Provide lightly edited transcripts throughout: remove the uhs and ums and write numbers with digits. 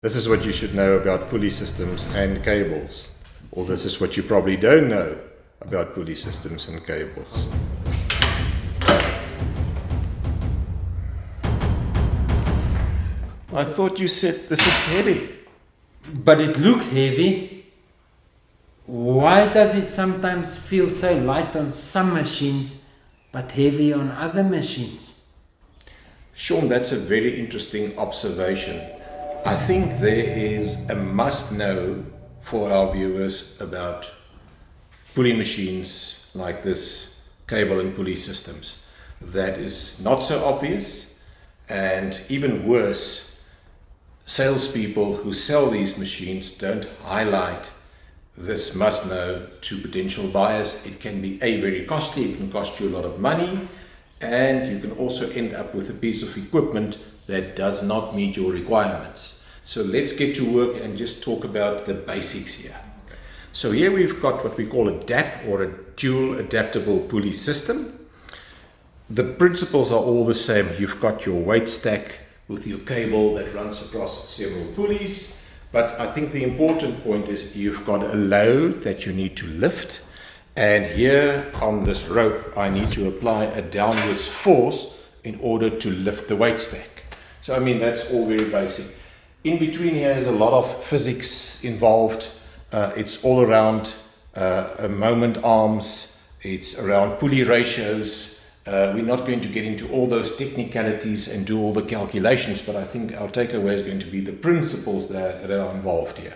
This is what you should know about pulley systems and cables, or this is what you probably don't know about pulley systems and cables. I thought you said this is heavy. But it looks heavy. Why does it sometimes feel so light on some machines but heavy on other machines? Sean, that's a very interesting observation. I think there is a must-know for our viewers about pulley machines like this, cable and pulley systems, that is not so obvious, and even worse, salespeople who sell these machines don't highlight this must-know to potential buyers. It can be very costly, it can cost you a lot of money, and you can also end up with a piece of equipment that does not meet your requirements. So let's get to work and just talk about the basics here. So here we've got what we call a DAP, or a dual adaptable pulley system. The principles are all the same. You've got your weight stack with your cable that runs across several pulleys, but I think the important point is you've got a load that you need to lift, and here on this rope I need to apply a downwards force in order to lift the weight stack. So I mean, that's all very basic. In between here is a lot of physics involved. It's all around moment arms, it's around pulley ratios. We're not going to get into all those technicalities and do all the calculations, but I think our takeaway is going to be the principles that are involved here.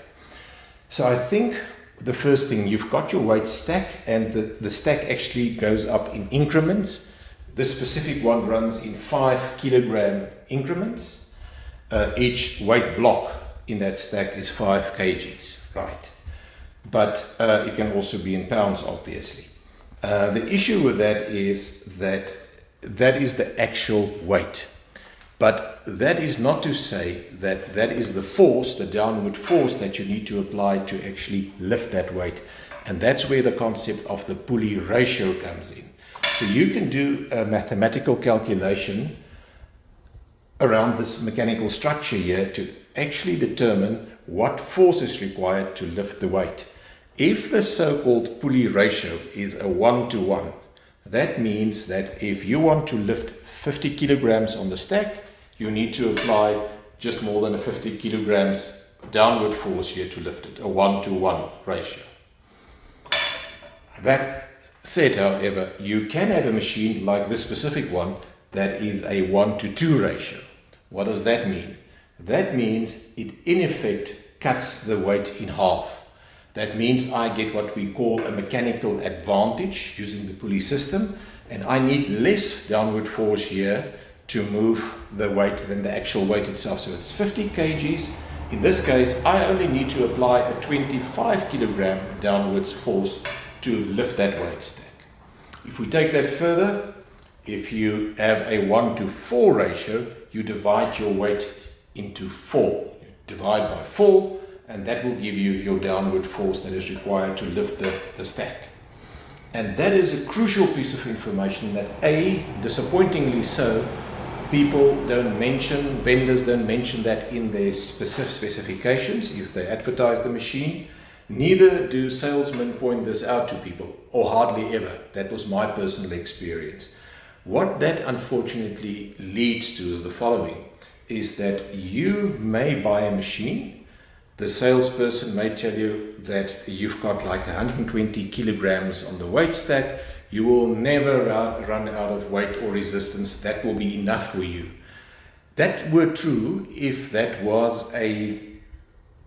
So I think the first thing, you've got your weight stack, and the stack actually goes up in increments. This specific one runs in 5 kilogram increments. Each weight block in that stack is 5 kgs, right? But it can also be in pounds, obviously. The issue with that is that is the actual weight. But that is not to say that that is the force, the downward force that you need to apply to actually lift that weight. And that's where the concept of the pulley ratio comes in. So you can do a mathematical calculation around this mechanical structure here to actually determine what force is required to lift the weight. If the so-called pulley ratio is a 1-to-1, that means that if you want to lift 50 kilograms on the stack, you need to apply just more than a 50 kilograms downward force here to lift it, a 1-to-1 ratio. That said, however, you can have a machine like this specific one that is a 1-to-2 ratio. What does that mean? That means it in effect cuts the weight in half. That means I get what we call a mechanical advantage using the pulley system, and I need less downward force here to move the weight than the actual weight itself. So it's 50 kgs. In this case, I only need to apply a 25 kilogram downwards force to lift that weight stack. If we take that further, if you have a 1-to-4 ratio, you divide your weight into 4. You divide by 4, and that will give you your downward force that is required to lift the stack. And that is a crucial piece of information that, disappointingly so, people don't mention, vendors don't mention that in their specifications if they advertise the machine. Neither do salesmen point this out to people, or hardly ever. That was my personal experience. What that unfortunately leads to is the following, is that you may buy a machine, the salesperson may tell you that you've got like 120 kilograms on the weight stack, you will never run out of weight or resistance, that will be enough for you. That were true if that was a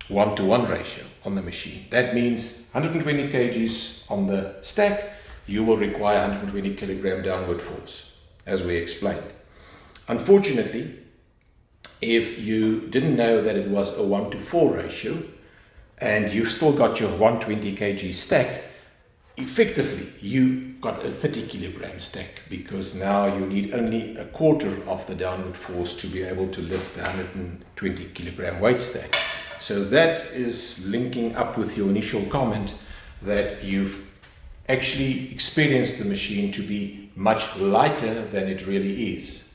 1-to-1 ratio on the machine. That means 120 kgs on the stack, you will require 120 kilogram downward force, as we explained. Unfortunately, if you didn't know that it was a 1-to-4 ratio and you've still got your 120 kg stack, effectively you got a 30 kilogram stack, because now you need only a quarter of the downward force to be able to lift the 120 kilogram weight stack. So that is linking up with your initial comment that you've actually experienced the machine to be much lighter than it really is.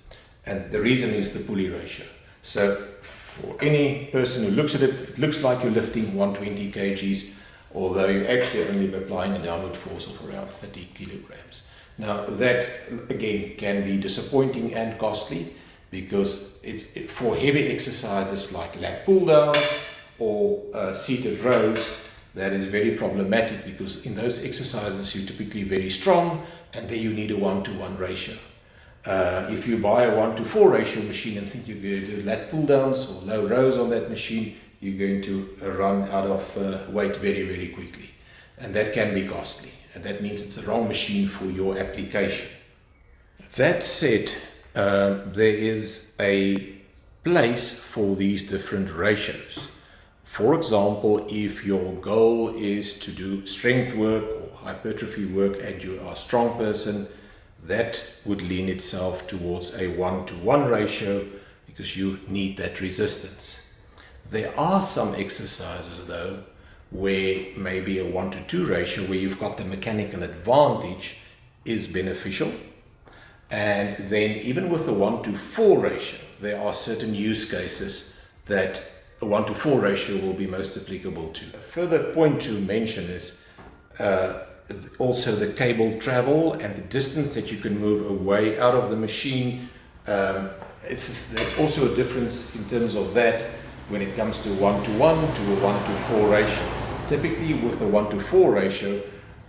And the reason is the pulley ratio. So For any person who looks at it, it looks like you're lifting 120 kgs, although you're actually only applying a downward force of around 30 kilograms. Now that again can be disappointing and costly, because it's for heavy exercises like lat pull downs or seated rows, that is very problematic, because in those exercises you're typically very strong and then you need a 1-to-1 ratio. If you buy a 1-to-4 ratio machine and think you're going to do lat pull downs or low rows on that machine, you're going to run out of weight very, very quickly. And that can be costly. And that means it's the wrong machine for your application. That said, there is a place for these different ratios. For example, if your goal is to do strength work or hypertrophy work and you are a strong person, that would lean itself towards a 1-to-1 ratio, because you need that resistance. There are some exercises though where maybe a 1-to-2 ratio, where you've got the mechanical advantage, is beneficial. And then even with a 1-to-4 ratio, there are certain use cases that a 1-to-4 ratio will be most applicable to. A further point to mention is also the cable travel and the distance that you can move away out of the machine. There's also a difference in terms of that when it comes to 1-to-1 to a 1-to-4 ratio. Typically with a 1-to-4 ratio,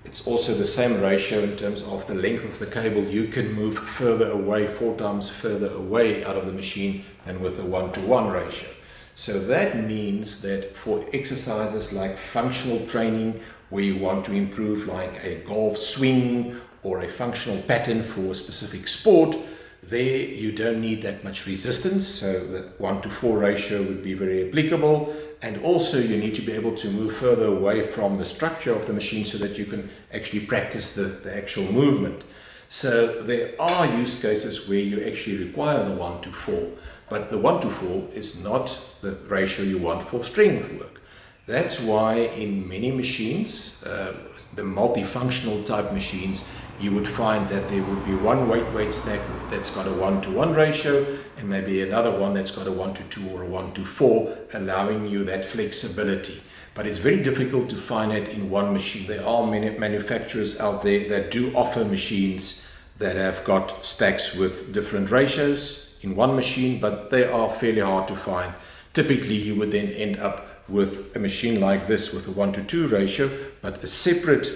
it's also the same ratio in terms of the length of the cable. You can move further away, 4 times further away out of the machine than with a 1-to-1 ratio. So that means that for exercises like functional training, where you want to improve like a golf swing or a functional pattern for a specific sport, there you don't need that much resistance, so the 1-to-4 ratio would be very applicable. And also you need to be able to move further away from the structure of the machine so that you can actually practice the actual movement. So there are use cases where you actually require the 1-to-4, but the 1-to-4 is not the ratio you want for strength work. That's why in many machines, the multifunctional type machines, you would find that there would be one weight stack that's got a 1-to-1 ratio and maybe another one that's got a 1-to-2 or a 1-to-4, allowing you that flexibility. But it's very difficult to find it in one machine. There are many manufacturers out there that do offer machines that have got stacks with different ratios in one machine, but they are fairly hard to find. Typically you would then end up with a machine like this with a 1-to-2 ratio, but a separate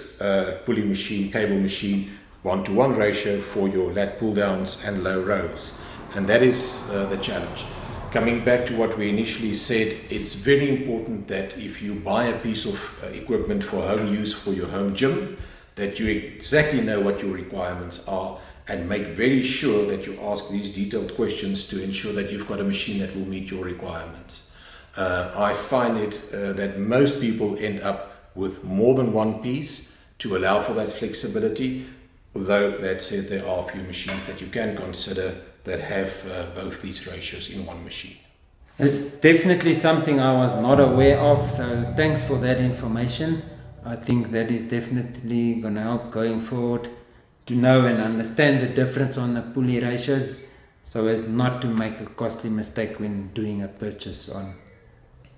pulley machine, cable machine, 1-to-1 ratio for your lat pull downs and low rows. And that is the challenge. Coming back to what we initially said, it's very important that if you buy a piece of equipment for home use for your home gym, that you exactly know what your requirements are, and make very sure that you ask these detailed questions to ensure that you've got a machine that will meet your requirements. I find it that most people end up with more than one piece to allow for that flexibility, although that said, there are a few machines that you can consider that have both these ratios in one machine. It's definitely something I was not aware of, so thanks for that information. I think that is definitely going to help going forward to know and understand the difference on the pulley ratios, so as not to make a costly mistake when doing a purchase on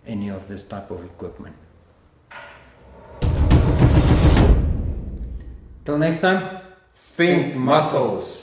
any of this type of equipment. Till next time, Think muscles.